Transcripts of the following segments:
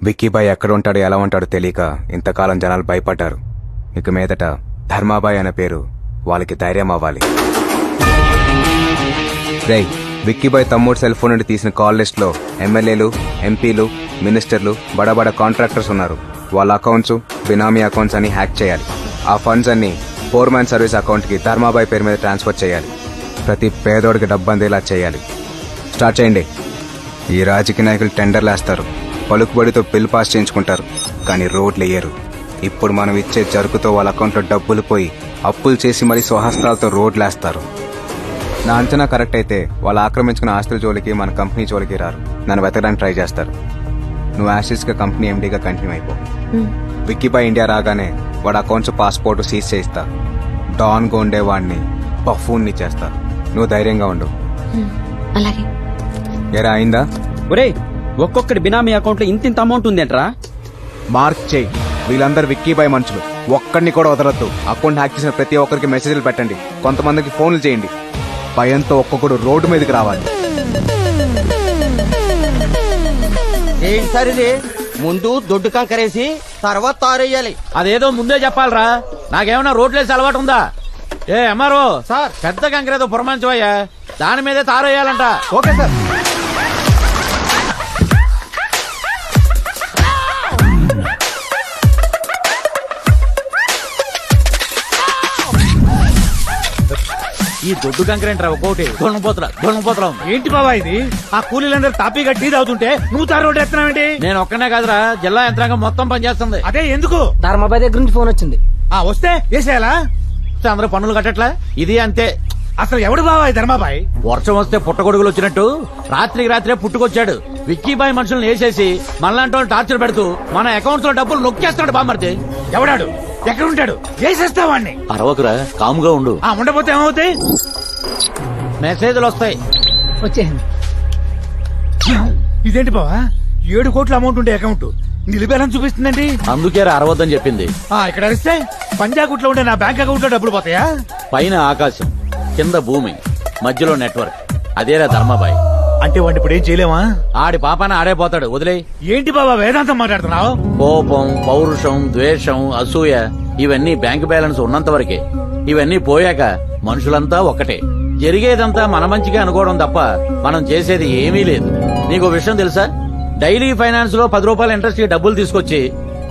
విక్కీబాయ్ ఎక్కడ ఉంటాడో ఎలా ఉంటాడో తెలియక ఇంతకాలం జనాలు భయపడ్డారు. ఇక మీదట ధర్మాబాయ్ అనే పేరు వాళ్ళకి ధైర్యం అవ్వాలి. రేయ్, విక్కీబాయ్ తమ్ముడు సెల్ ఫోన్ నుండి తీసిన కాల్ లిస్ట్ లో ఎమ్మెల్యేలు, ఎంపీలు, మినిస్టర్లు, బడా కాంట్రాక్టర్స్ ఉన్నారు. వాళ్ళ అకౌంట్స్ బినామీ అకౌంట్స్ అని హ్యాక్ చేయాలి. ఆ ఫండ్స్ అన్ని ఫోర్ మ్యాన్ సర్వీస్ అకౌంట్ కి ధర్మాబాయ్ పేరు మీద ట్రాన్స్ఫర్ చేయాలి. ప్రతి పేదోడికి డబ్బు అందేలా చేయాలి. స్టార్ట్ చేయండి. ఈ రాజకీయ నాయకులు టెండర్లు వేస్తారు, పలుకుబడితో బిల్ పాస్ చేయించుకుంటారు, కానీ రోడ్లు వేయరు. ఇప్పుడు మనం ఇచ్చే జరుకుతో వాళ్ళ అకౌంట్లో డబ్బులు పోయి అప్పులు చేసి మరీ స్వహస్తాలతో రోడ్లు వేస్తారు. నా అంచనా కరెక్ట్ అయితే వాళ్ళు ఆక్రమించుకున్న ఆస్తుల జోలికి మన కంపెనీ జోలికి రారు. నన్ను వెతకడానికి ట్రై చేస్తారు. నువ్వు యాసిడ్స్గా కంపెనీ ఎండీగా కంటిన్యూ అయిపో. విక్కీబాయ్ ఇండియా రాగానే వాడు అకౌంట్స్, పాస్పోర్ట్ సీజ్ చేయిస్తా. డాన్గా ఉండేవాడిని బఫూన్ని చేస్తా. నువ్వు ధైర్యంగా ఉండు. అలాగే. ఎరా అయిందా? ఒరేయ్, ఒక్కొక్కటి బినామీ అకౌంట్ లో ఇంత అమౌంట్ ఉందేంట్రా? మార్క్ చేయి. వీళ్ళందరూ విక్కీబాయ్ మనుషులు. ఒక్కడిని కూడా వదలొద్దు. అకౌంట్ హ్యాక్ చేసిన ప్రతి ఒక్కరికి మెసేజ్లు పెట్టండి. కొంతమందికి ఫోన్లు చేయండి. భయంతో ఒక్కొక్కడు రోడ్డు మీదకి రావాలి. ఏంటి సార్ ఇది? ముందు దొడ్డు కంకరేసి తర్వాత తారేయాలి. అదేదో ముందే చెప్పాలరా. నాకేమన్నా రోడ్లేసి అలవాటు ఉందా? ఏ ఎంఆర్ఓ సార్, పెద్ద కంకరేదో పురమాంచవయ్యా, దాని మీదే తారేయాలంట. Okay sir. ఈ దొడ్డు కంకరేంట్రా ఒక్కోటి దొంగపోతరా. ఏంటి బాబా ఇది? ఆ కూలీలందరూ తాపీగా టీ తాగుతుంటే నువ్వు తారు రోడ్డు ఎత్తున్నావేంటి? నేను ఒక్కనే కాదురా, జిల్లా యంత్రాంగం మొత్తం పనిచేస్తుంది. అదే ఎందుకు? ధర్మాబాయ్ దగ్గర నుంచి ఫోన్ వచ్చింది. వస్తే వేసేయాలా? అందరూ పన్నులు కట్టట్లా? ఇది అంతే. అసలు ఎవడు బాబాయ్ ధర్మాబాయ్? వర్షం వస్తే పుట్టగొడుగులు వచ్చినట్టు రాత్రికి రాత్రే పుట్టుకొచ్చాడు. విక్కీబాయ్ మనుషులను వేసేసి మనలాంటి వాళ్ళు టార్చర్ పెడుతూ మన అకౌంట్స్ లో డబ్బులు నొక్కేస్తాడు. బామ్మర్ది ఎవడాడు? ఎక్కడ ఉంటాడు? వేసేస్తావాడిని. అరవకురా, కాముగా ఉండు. ఉండపోతే ఏమవుతాయి? మెసేజ్లు వస్తాయి. వచ్చేసింది. ఇదేంటి బావా, 7 కోట్ల అమౌంట్ ఉండే అకౌంట్ నిలిపేయాలని చూపిస్తుందండి. అందుకే అరవద్దని చెప్పింది. ఇక్కడ అరిస్తే పంజాగుట్లో ఉండే నా బ్యాంక్ అకౌంట్ లో డబ్బులు పోతాయా? పైన ఆకాశం, కింద భూమి, మధ్యలో నెట్వర్క్. అదేరా ధర్మాబాయ్. అంటే వాడిని ఇప్పుడు ఏం చేయలేమా? ఆడి పాపాన ఆడే పోతాడు. వదిలే. ఏంటి బాబా వేదాంతం మాట్లాడుతున్నావు? కోపం, పౌరుషం, ద్వేషం, అసూయ ఇవన్నీ బ్యాంక్ బ్యాలెన్స్ ఉన్నంత వరకే. ఇవన్నీ పోయాక మనుషులంతా ఒక్కటే. జరిగేదంతా మన మంచిగా అనుకోవడం తప్ప మనం చేసేది ఏమీ లేదు. నీకు విషయం తెలుసా? డైలీ ఫైనాన్స్ లో 10 రూపాయల ఇంట్రెస్ట్ కి డబ్బులు తీసుకొచ్చి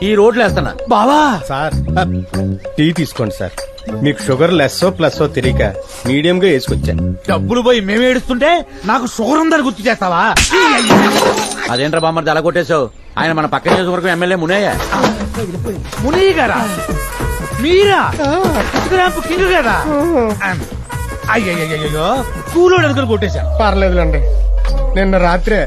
ఈ రోడ్లు వేస్తున్నా. బావా సార్, టీ తీసుకోండి సార్. మీకు షుగర్ లెస్సో ప్లస్సో తెలియక మీడియం గా వేసుకొచ్చా. డబ్బులు పోయి మేము ఏడుస్తుంటే నాకు షుగర్ ఉందని గుర్తు చేస్తావా? అదేంట్రా బామ్మర్ది అలా కొట్టేశావు? ఆయన మన పక్క నియోజకవర్గం ఎమ్మెల్యే మునయ్య. మునయ్య గారా? మీరా? కింగ్ కదా? అయ్యయ్యో, కూలోడు అనుకుని కొట్టేశాను. పర్లేదులండి. నిన్న రాత్రే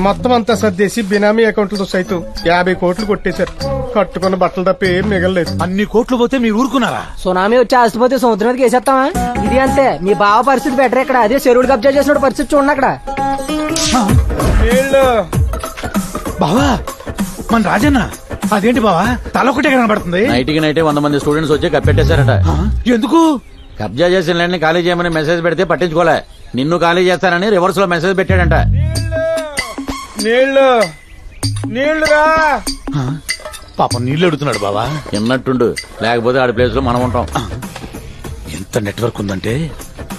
మొత్తం అంతా సర్దేసి బినామీ అకౌంట్లతో సైతం 50 కోట్లు కొట్టేశారు. కట్టుకున్న బట్టలు తప్ప ఏం మిగలలేదు. అన్ని కోట్లు పోతే మీరు ఊరుకున్నారా? సునామీ వచ్చి ఆస్తిపోతే సముద్రం మీదకి వేసేస్తావా? ఇది అంతే. మీ బావ పరిస్థితి బెటర్. ఇక్కడ అదే చెరువుడు కబ్జా చేసిన పరిస్థితి చూడండి. అక్కడ బావా మన రాజన్న అదేంటి బావా తలొకటే కనబడుతుంది? నైట్కి నైటే 100 మంది స్టూడెంట్స్ వచ్చి కప్పెట్టేశారట. ఎందుకు? కబ్జా చేసిన ల్యాండ్ ఖాళీ చేయమని మెసేజ్ పెడితే పట్టించుకోలే. నిన్ను ఖాళీ చేస్తానని రివర్స్ లో మెసేజ్ పెట్టాడంట. నీళ్లురా. పాపం నీళ్లు అడుగుతున్నాడు బావా. ఎన్నట్టుండు, లేకపోతే ఆడి ప్లేస్ లో మనం ఉంటాం. ఎంత నెట్వర్క్ ఉందంటే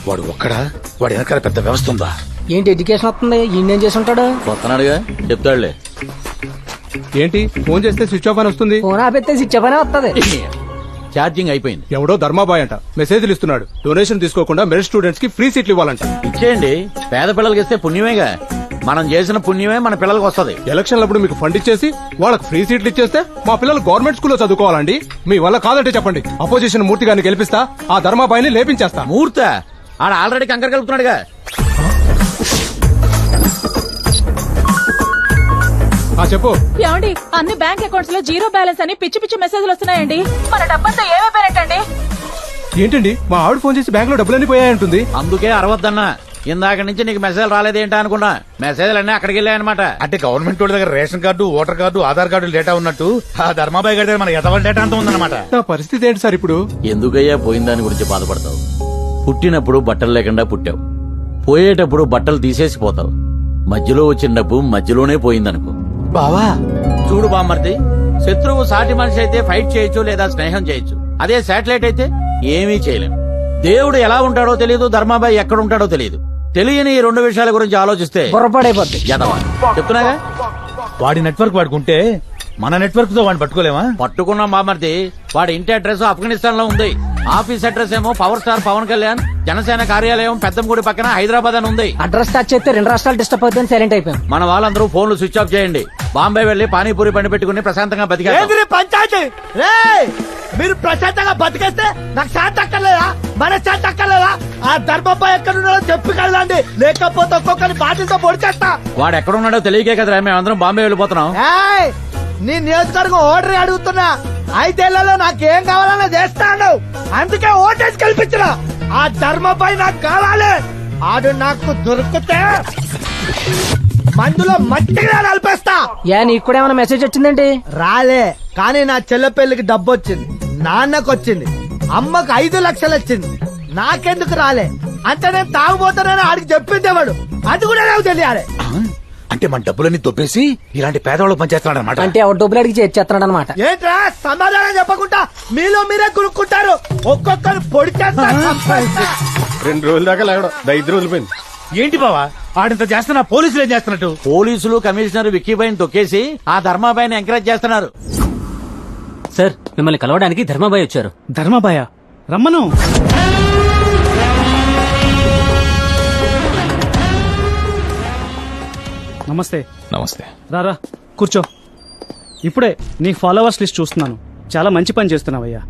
వాడు ఒక్కడా? వాడి వెనకాల పెద్ద వ్యవస్థ ఉందా? ఏంటి ఎడ్యుకేషన్ వస్తుంది? ఈయన చేసి ఉంటాడు. వస్తున్నాడుగా, చెప్తాడులే. ఏంటి ఫోన్ చేస్తే స్విచ్ ఆఫ్ అని వస్తుంది? ఫోన్ ఆపెత్తే సిచ్చపనే వస్తుంది. ఛార్జింగ్ అయిపోయింది. ఎవడో ధర్మాబాయ్ అంట మెసేజ్లు ఇస్తున్నాడు. డొనేషన్ తీసుకోకుండా మెరిట్ స్టూడెంట్స్ కి ఫ్రీ సీట్లు ఇవ్వాలంట. ఇచ్చేయండి, పేద పిల్లలకి ఇస్తే పుణ్యమేగా. మనం చేసిన పుణ్యమే మన పిల్లలకు వస్తుంది. ఎలక్షన్లప్పుడు మీకు ఫండ్ ఇచ్చేసి వాళ్ళకి ఫ్రీ సీట్లు ఇచ్చేస్తే మా పిల్లలు గవర్నమెంట్ స్కూల్లో చదువుకోవాలండి. మీ వల్ల కాదంటే చెప్పండి. అపోజిషన్ మూర్తి గారిని గెలిపిస్తా, ఆ ధర్మాబాయిని లేపించేస్తా. మూర్త ఆడ ఆల్రెడీ కంకర కలుపుతున్నాడుగా. చెప్పు. ఏమండి, అన్ని బ్యాంక్ అకౌంట్స్ లో జీరో బ్యాలెన్స్ అని పిచ్చి పిచ్చి మెసేజ్లు వస్తున్నాయండి. మన డబ్బంతా ఏమైపోయినట్టండి? ఏంటండి మా ఆవిడ ఫోన్ చేసి బ్యాంక్ లో డబ్బులన్నీ పోయాయంటుంది. అందుకే అరవద్దన్నా. ఇందాక నుంచి నీకు మెసేజ్ రాలేదేంటా అనుకున్నా. మెసేజ్లు అన్నీ అక్కడికి వెళ్ళాయన్నమాట. అంటే గవర్నమెంట్ వాళ్ళ దగ్గర ration card, voter card, Aadhaar card data ఉన్నట్టు ఆ ధర్మాబాయ్ గారి దగ్గర మన ఎదవల డేటా అంతా ఉందన్నమాట. నా పరిస్థితి ఏంటి సార్ ఇప్పుడు? ఎందుకయ్యా పోయిన దాని గురించి బాధపడతావు? పుట్టినప్పుడు బట్టలు లేకుండా పుట్టావు, పోయేటప్పుడు బట్టలు తీసేసి పోతావు. మధ్యలో వచ్చిన డబ్బు మధ్యలోనే పోయిందనుకో. బావా చూడు బామ్మర్ది, శత్రువు సాటి మనిషి అయితే ఫైట్ చేయొచ్చు లేదా స్నేహం చేయొచ్చు. అదే శాటిలైట్ అయితే ఏమీ చేయలేం. దేవుడు ఎలా ఉంటాడో తెలియదు, ధర్మాబాయి ఎక్కడ ఉంటాడో తెలియదు. తెలియని ఈ రెండు విషయాల గురించి ఆలోచిస్తే పొరపాడైపోద్ది. యదవా. చెప్తున్నాగా, వాడి నెట్వర్క్ వాడుకుంటే మన నెట్వర్క్ తో వాడిని పట్టుకోలేమా? పట్టుకున్నాం బామ్మర్ది. వాడి ఇంటి అడ్రస్ ఆఫ్ఘనిస్తాన్ లో ఉంది. ఆఫీస్ అడ్రస్ ఏమో పవర్ స్టార్ పవన్ కళ్యాణ్ జనసేన కార్యాలయం పెద్దంగుడి పక్కన హైదరాబాద్ అని ఉంది. అడ్రస్ టచ్ చేస్తే 2 రాష్ట్రాలు డిస్టర్బ్ అవుతుంది, సైలెంట్ అయిపోయాం. మన వాళ్ళందరూ ఫోన్లు స్విచ్ ఆఫ్ చేయండి. బాంబే వెళ్లి పానీపూరి బండి పెట్టుకుని ప్రశాంతంగా బతికారు. పంచాయతీ మీరు ప్రశాంతంగా బతికేస్తే నాకు శాంతి అక్కర్లేదా? మన శాంతి అక్కర్లేదా? ఆ ధర్మపై ఎక్కడున్నాడో చెప్పగలండి, లేకపోతే ఒక్కొక్కరి బాటిల్తో పొడిచేస్తా. వాడు ఎక్కడున్నాడో తెలియకే కదరా మేమందరం బాంబే వెళ్ళిపోతున్నాం. నీ నియోజకవర్గం ఓటరీ అడుగుతున్నా. 5 ఏళ్లలో నాకేం కావాలన్నా చేస్తాను, అందుకే ఓటేసి కల్పించిన. ఆ ధర్మపై నాకు కావాలి. ఆడు నాకు దొరికితే మందులో మట్టిగా నలిపేస్తా. నీకు కూడా ఏమైనా మెసేజ్ వచ్చిందండి? రాలే, కానీ నా చెల్లె పెళ్లికి డబ్బు వచ్చింది, నాన్నకు వచ్చింది, అమ్మకు 5 లక్షలు వచ్చింది. నాకెందుకు రాలే అంటే నేను తాగుపోతానని ఆడికి చెప్పింది ఎవడు? అది కూడా నాకు తెలియాలి. అంటే మన డబ్బులన్నీ దొబ్బేసి ఇలాంటి పేదవాళ్ళకి పనిచేస్తున్నాడు అనమాట. అంటే ఎవరు డబ్బులు అడిగి చేస్తున్నాడు అనమాట. ఏంట్రా సమాధానం చెప్పకుండా మీలో మీరే కొనుక్కుంటారు. ఒక్కొక్కరు పొడి చేస్తా. 2 రోజుల దాకా లేవడం 5 రోజులు పోయింది. ఏంటి బావా ఆడింత చేస్తున్నా, పోలీసులు ఏం చేస్తున్నట్టు? పోలీసులు కమిషనర్ విక్కీబాయిని తొక్కేసి ఆ ధర్మాబాయిని ఎంకరేజ్ చేస్తున్నారు. సార్, మిమ్మల్ని కలవడానికి ధర్మాబాయి వచ్చారు. ధర్మాబాయ రమ్మను. నమస్తే. నమస్తే. రారా కూర్చో. ఇప్పుడే నీ ఫాలోవర్స్ లిస్ట్ చూస్తున్నాను. చాలా మంచి పని చేస్తున్నావయ్యా.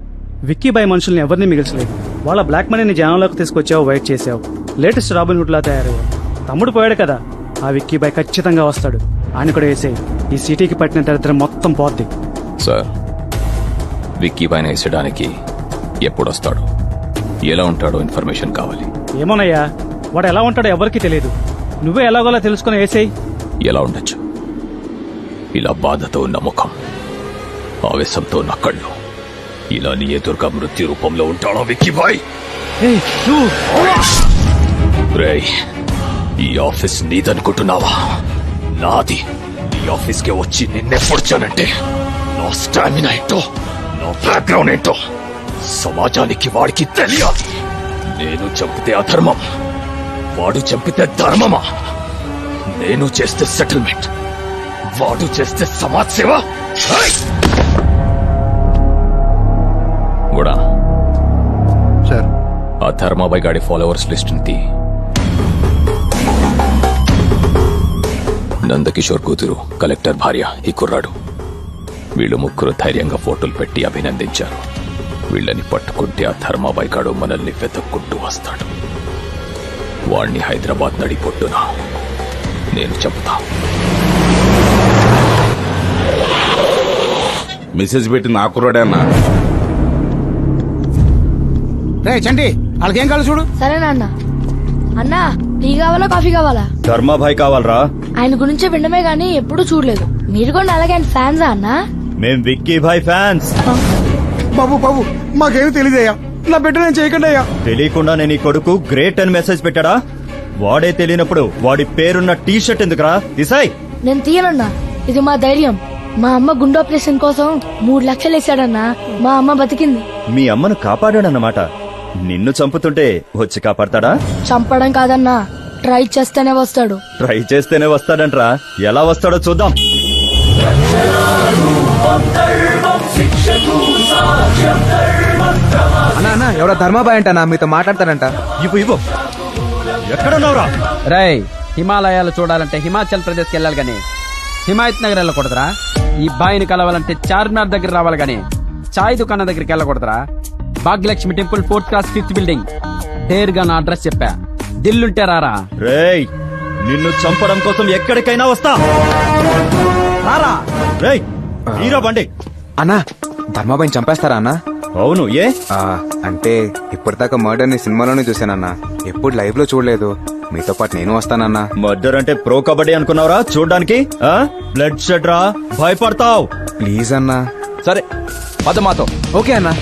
విక్కీబాయ్ మనుషుల్ని ఎవరిని మిగిల్చలేదు. వాళ్ళ బ్లాక్ మనీని జనంలోకి తీసుకొచ్చావు, వైట్ చేసావు. లేటెస్ట్ రాబిన్ హుడ్ లా తయారయ్యావు. తమ్ముడు పోయాడు కదా, ఆ విక్కీబాయ్ ఖచ్చితంగా వస్తాడు. ఆయన కూడా వేసేయి. ఈ సిటీకి పట్టిన దరిద్రం మొత్తం పోద్ది. సార్, విక్కీ పైన వేసడానికి ఎప్పుడొస్తాడు, ఎలా ఉంటాడో ఇన్ఫర్మేషన్ కావాలి. ఏమోనయ్యా, వాడు ఎలా ఉంటాడో ఎవరికీ తెలియదు. నువ్వే ఎలాగోలా తెలుసుకుని వేసేయి. ఎలా ఉండొచ్చు? ఇలా బాధతో ఉన్న ముఖం, ఆవేశంతో ఉన్న కళ్ళు, ఇలా నీ ఎదురుగా మృత్యు రూపంలో ఉంటాడో విక్కీబాయ్? రేయ్, ఈ ఆఫీస్ నీదనుకుంటున్నావా? నాది. నీ ఆఫీస్కే వచ్చి నిన్నే పొడిచానంటే నా స్టామినా ఏంటో, నా బ్యాక్గ్రౌండ్ ఏంటో సమాజానికి వాడికి తెలియాలి. నేను చంపితే అధర్మం, వాడు చంపితే ధర్మమా? నేను చేస్తే సెటిల్మెంట్, వాడు చేస్తే సమాజ్ సేవ. కూడా సార్, ఆ ధర్మాబాయ్ గాడి ఫాలోవర్స్ లిస్ట్ తీ. నందకిషోర్ కూతురు, కలెక్టర్ భార్య ఈ కుర్రాడు. వీళ్ళు ముగ్గురు ధైర్యంగా ఫోటోలు పెట్టి అభినందించారు. వీళ్ళని పట్టుకుంటే ఆ ధర్మాబాయ్ గాడు మనల్ని వెతుక్కుంటూ వస్తాడు. వాణ్ణి హైదరాబాద్ నడిపొట్టున నేను చెప్తా. మెసేజ్ పెట్టి నా కుర్రాడే అన్నా. రే చండి, వాళ్ళకేం కావాలి చూడు. సరేనా అన్న. అన్నా, టీ కావాలా కాఫీ కావాలా? ధర్మాభాయ్ కావాలరా. ఆయన గురించి వినడమే గానీ ఎప్పుడూ చూడలేదు. మీరు కూడా అలాగే ఆయన ఫ్యాన్సా అన్నా? మేం విక్కీ భాయ్ ఫ్యాన్స్. బాబు బాబు మాకేమి తెలియదయ్యా, నా బిడ్డ నేను చేయకుండా అయ్యా. తెలియకుండా నేను ఈ కొడుకు గ్రేట్ అని మెసేజ్ పెట్టాడా? వాడే తెలియనప్పుడు వాడి పేరున్న టీ షర్ట్ ఎందుకురా? తీసాయ్. నేను తీయనన్నా, ఇది మా ధైర్యం. మా అమ్మ గుండె ఆపరేషన్ కోసం 3 లక్షలు వేసాడన్నా. మా అమ్మ బతికింది. మీ అమ్మను కాపాడాడన్నమాట. నిన్ను చంపుతుంటే వచ్చి కాపాడతాడా? చంపడం కాదన్నా, ట్రై చేస్తేనే వస్తాడు. ట్రై చేస్తేనే వస్తాడంట్రా. ఎలా వస్తాడో చూద్దాం. అన్నా ఎవరో ధర్మాబాయ్ అంట మీతో మాట్లాడతాడంట. ఇవ్వు. ఎక్కడున్నావురా? రై, హిమాలయాలు చూడాలంటే హిమాచల్ ప్రదేశ్ కి వెళ్ళాలి గానీ హిమాయత్ నగర్ వెళ్ళకూడదురా. ఈ బాయిని కలవాలంటే చార్మినార్ దగ్గర రావాలి గానీ చాయ్ దుకాణం దగ్గరికి వెళ్ళకూడదురా. Bhagyalakshmi temple 4th class 5th building. డేర్ గా నా అడ్రస్ చెప్పా, దిల్లుంటే రారా. రేయ్, నిన్ను చంపడం కోసం ఎక్కడికైనా వస్తా. రారా. రేయ్, హీరో బండి. అన్నా, ధర్మాబాయిని చంపేస్తారా అన్నా? అవును. ఏ అంటే ఇప్పటిదాకా మర్డర్ ని సినిమాలోనే చూసానన్నా, ఎప్పుడు లైవ్ లో చూడలేదు. మీతో పాటు నేను వస్తానన్నా. మర్డర్ అంటే ప్రో కబడ్డీ అనుకున్నావురా చూడ్డానికి? బ్లడ్ షెడ్ రా, భయపడతావు. ప్లీజ్ అన్నా. సరే, పద మాతో. ఓకే అన్నా.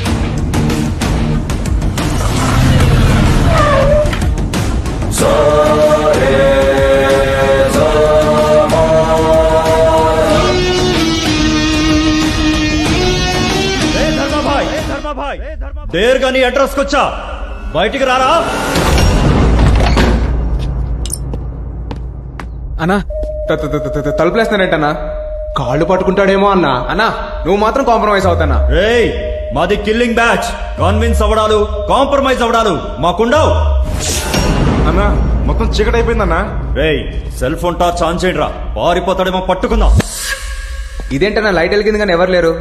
దేర్గా నీ అడ్రస్ కొచ్చా బయటికి రారా. అన్నా తలుపులేస్తానంటన్నా. కాళ్ళు పట్టుకుంటాడేమో అన్నా. అన్నా నువ్వు మాత్రం కాంప్రమైజ్ అవుతానా? రేయ్ మాది కిల్లింగ్ బ్యాచ్. కన్విన్స్ అవడాలు కాంప్రమైజ్ అవడాలు మాకుండవు. అన్నా మొత్తం చీకటి అయిపోయిందన్నా. రేయ్ సెల్ ఫోన్ టార్చ్ ఆన్ చేయండి రా, పారిపోతాడేమో పట్టుకుందాం. ఇదేంటన్నా లైట్ వెలిగింది కానీ ఎవరు లేరు.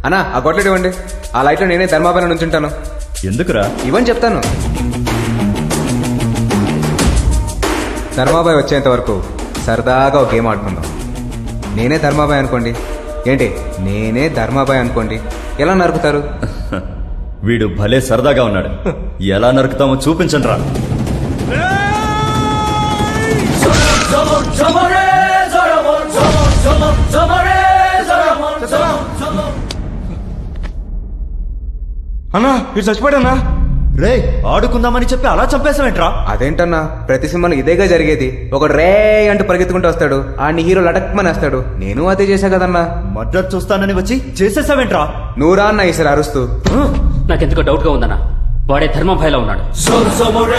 అన్నా ఆ గొడ్లెట్ ఇవ్వండి. ఆ లైట్ లో నేనే ధర్మాబాయి నుంచి ఉంటాను. ఎందుకురా? ఇవ్వని చెప్తాను. ధర్మాబాయి వచ్చేంత వరకు సరదాగా ఒక గేమ్ ఆడుకుందాం. నేనే ధర్మాబాయి అనుకోండి. ఏంటి నేనే ధర్మాబాయి అనుకోండి. ఎలా నరుకుతారు? వీడు భలే సరదాగా ఉన్నాడు. ఎలా నరుకుతామో చూపించండి రా. అన్నా మీరు చచ్చిపోయాడన్నా. రే ఆడుకుందామని చెప్పి అలా చంపేసావేంట్రా? అదేంటన్నా ప్రతి సినిమాలో ఇదేగా జరిగేది. ఒక రే అంటూ పరిగెత్తుకుంటూ వస్తాడు, ఆడిని హీరో లటక్మని వేస్తాడు. నేను అదే చేశా కదన్నా. మర్డర్ చూస్తానని వచ్చి చేసేసావేంట్రా? నువ్వు రా అన్న ఈసారి అరుస్తూ. నాకెందుకో డౌట్ గా ఉందన్నా, వాడే ధర్మభాయిలో ఉన్నాడు.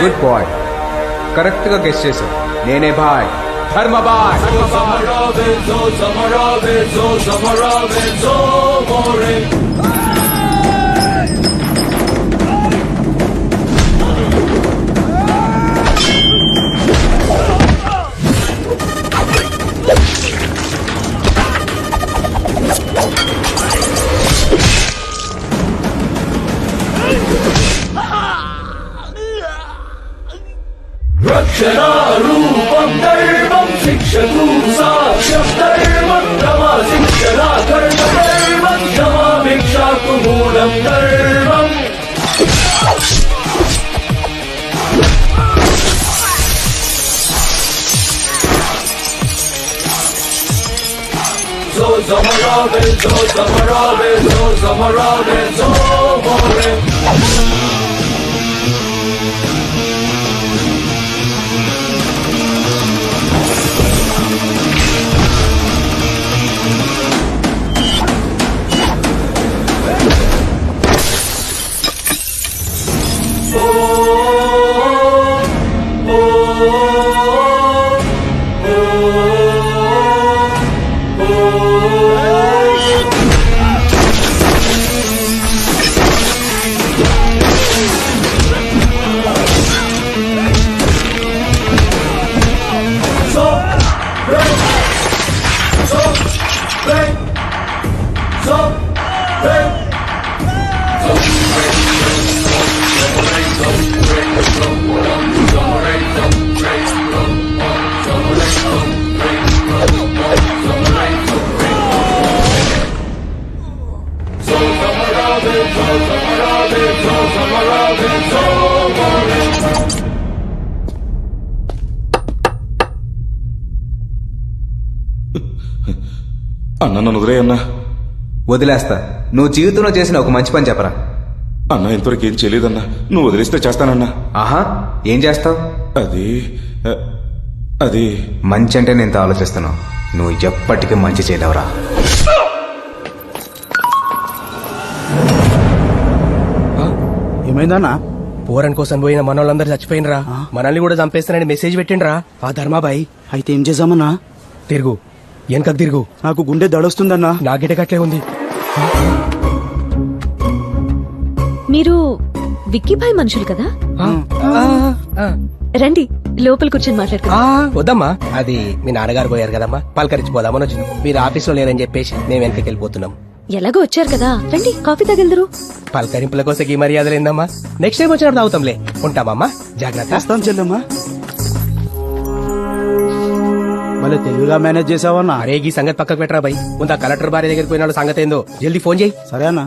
గుడ్ బాయ్, కరెక్ట్ గా గెస్ట్ చేశావు. నేనే బాయ్, ధర్మబాయ్. రక్షణారూపం ధర్మం శిక్షతు సాక్ష్యం ధర్మం క్షమా శిక్షణా కర్మ ధర్మం క్షమా భిక్షాకు మూలం ధర్మం. సో సమరావే సో సమరావే సో సమరావే సో మోరే. అన్న నన్ను వదిలే అన్నా. వదిలేస్తా. నువ్వు జీవితంలో చేసిన ఒక మంచి పని చెప్పరా. అన్నా ఇంతవరకు ఏం చేయలేదన్నా. నువ్వు వదిలేస్తే చేస్తానన్నా. ఆహా ఏం చేస్తావు? అది మంచి అంటే నేను ఆలోచిస్తున్నావు. నువ్వు ఎప్పటికీ మంచి చేయలేవురా. ఏమైందన్నా? పోరన్ కోసం పోయిన మనోళ్ళందరూ చచ్చిపోయినరా, మనల్ని కూడా చంపేస్తానని మెసేజ్ పెట్టిండ్రా ఆ ధర్మాబాయి. అయితే ఏం చేద్దామన్నా? తిరుగు, వెనకకు తిరుగు. నాకు గుండె దడొస్తుందన్నా. నాగిటకట్లే ఉంది. మీరు విక్కీభాయ్ మనుషులు కదా? రండి లోపల కూర్చొని మాట్లాడుకో. వద్దమ్మా, అది మీ నాన్నగారు పోయారు కదమ్మా, పలకరించిపోదామని వచ్చినాం. మీరు ఆఫీస్ లో లేరని చెప్పేసి మేము వెనకకి వెళ్ళిపోతున్నాం. ఎలాగో వచ్చారు కదా, రండి కాఫీ తగలదురు. పలకరింపుల కోసం ఈ మర్యాదలేందమ్మా. నెక్స్ట్ టైం వచ్చినప్పుడు తాగుతాంలే. ఉంటామమ్మా, జాగ్రత్త. చెల్లమ్మా మళ్ళీ తెలుగుగా మేనేజ్ చేసావన్నా. అరే ఈ సంగతి పక్కకు పెట్టరా బై. ముందు ఆ కలెక్టర్ భార్య దగ్గరికి పోయినాడు, సంగతి ఏందో జల్దీ ఫోన్ చేయి. సరే అన్నా.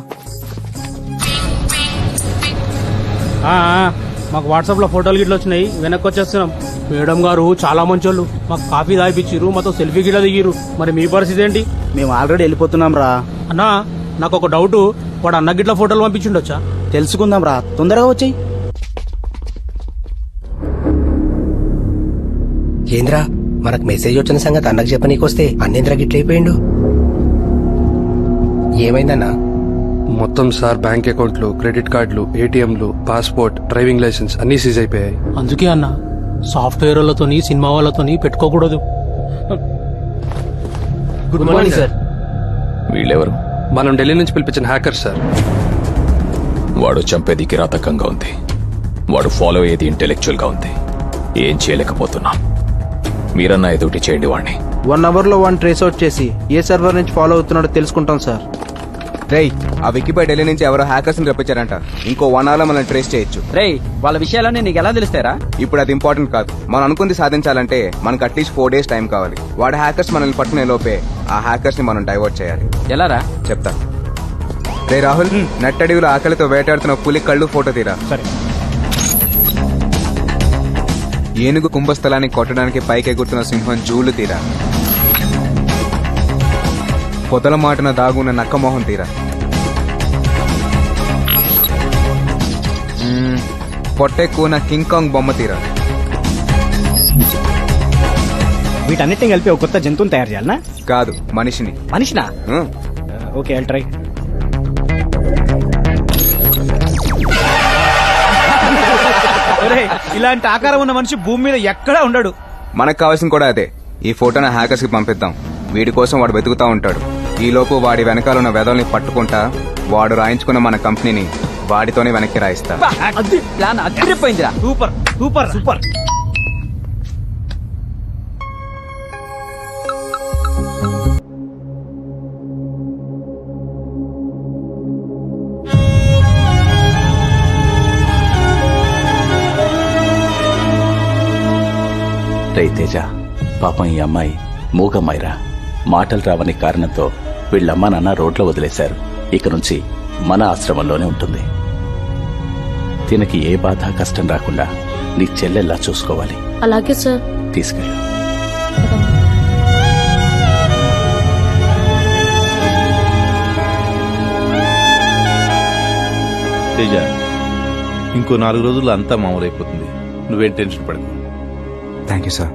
మాకు వాట్సాప్ లో ఫోటోలు గిట్ల వచ్చినాయి, వెనక్కి వచ్చేస్తున్నాం. మేడం గారు చాలా మంచోళ్ళు, మాకు కాఫీ తాగిపిచ్చిరు, మాతో సెల్ఫీ గిట్ల దిగిరు. మరి మీ పరిస్థితి ఏంటి? మేము ఆల్రెడీ వెళ్ళిపోతున్నాం రా. అన్నా నాకు ఒక డౌట్, వాడు అన్న గిట్ల ఫోటోలు పంపించిండొచ్చా? తెలుసుకుందాం రా, తొందరగా వచ్చాయి. ఏంద్రా మనకు మెసేజ్ వచ్చిన సంగతి అన్నకు చెప్పనీకొస్తే అన్నేంద్ర గిట్లయిపోయిండు. ఏమైందన్నా? మొత్తం సార్ బ్యాంక్ అకౌంట్లు, క్రెడిట్ కార్డులు, ఏటీఎంలు, పాస్పోర్ట్, డ్రైవింగ్ లైసెన్స్ అన్ని సీజ్ అయిపోయాయి. అందుకే అన్న సాఫ్ట్వేర్ వాళ్ళతోని సినిమా వాళ్ళతోని పెట్టుకోకూడదు. Good morning sir. వీళ్ళెవరు? మనం ఢిల్లీ నుంచి పిలిపించిన హ్యాకర్ సార్. వాడు చంపేది కిరాతకంగా ఉంది, వాడు ఫాలో అయ్యేది ఇంటెలెక్చువల్ గా ఉంది. ఏం చేయలేకపోతున్నాం. మీరన్నా ఎదుటి చేయండి వాడిని. 1 అవర్ లో వన్ ట్రేస్ అవుట్ చేసి ఏ సర్వర్ నుంచి ఫాలో అవుతున్నాడో తెలుసుకుంటాం సార్. రేయ్, ఆ వికీపై ఢిల్లీ నుంచి ఎవరో హ్యాకర్స్ ని రప్పించారంట. ఇంకో 1 అవర్ లో మనం ట్రేస్ చేయొచ్చు. రేయ్, వాళ్ళ విషయాలన్నీ నీకు ఎలా తెలుస్తారా? ఇప్పుడు అది ఇంపార్టెంట్ కాదు. మనం అనుకుంది సాధించాలంటే మనకు అట్లీస్ట్ 4 days టైం కావాలి. వాడు హ్యాకర్స్ మనల్ని పట్టుకునే లోపే ఆ హ్యాకర్స్ ని మనం డైవర్ట్ చేయాలి. ఎలారా? చెప్తా. రే రాహుల్, నట్టడివిలో ఆకలితో వేటాడుతున్న పులి కళ్ళు ఫోటో తీరా. ఏనుగు కుంభస్థలాన్ని కొట్టడానికి పైకెగురుతున్న సింహం జూలు తీరా. పొదల మాటన దాగున్న నక్క మొహం తీరా. పొట్టెక్కువ కింగ్ కాంగ్ బొమ్మ తీరా. వీటన్నిటిని కలిపి ఒక కొత్త జంతువుని తయారు చేయాలనా? కాదు, మనిషిని. మనిషినా? Okay, I'll try. ఇలాంటి ఆకారం ఉన్న మనిషి భూమి మీద ఎక్కడా ఉండడు. మనకు కావాల్సింది కూడా అదే. ఈ ఫోటోని హ్యాకర్స్ కి పంపిద్దాం. వీడి కోసం వాడు వెతుకుతా ఉంటాడు. ఈ లోపు వాడి వెనకాల ఉన్న వెదల్ని పట్టుకుంటా వాడు రాయించుకున్న మన కంపెనీని వాడితోనే వెనక్కి రాయిస్తా. ప్లాన్ అదిరిపోయిందిరా. Super super super. రైతేజ, పాపం ఈ అమ్మాయి మూగమ్మాయిరా. మాటలు రావని కారణంతో వీళ్ళమ్మ నాన్న రోడ్లో వదిలేశారు. ఇక నుంచి మన ఆశ్రమంలోనే ఉంటుంది. తినకి ఏ బాధ కష్టం రాకుండా నీ చెల్లెల్లా చూసుకోవాలి. అలాగే సార్. తీసుకెళ్ళు. తేజ, ఇంకో 4 రోజుల్లో అంతా మామూలైపోతుంది. నువ్వేం టెన్షన్ పడకు. Thank you sir.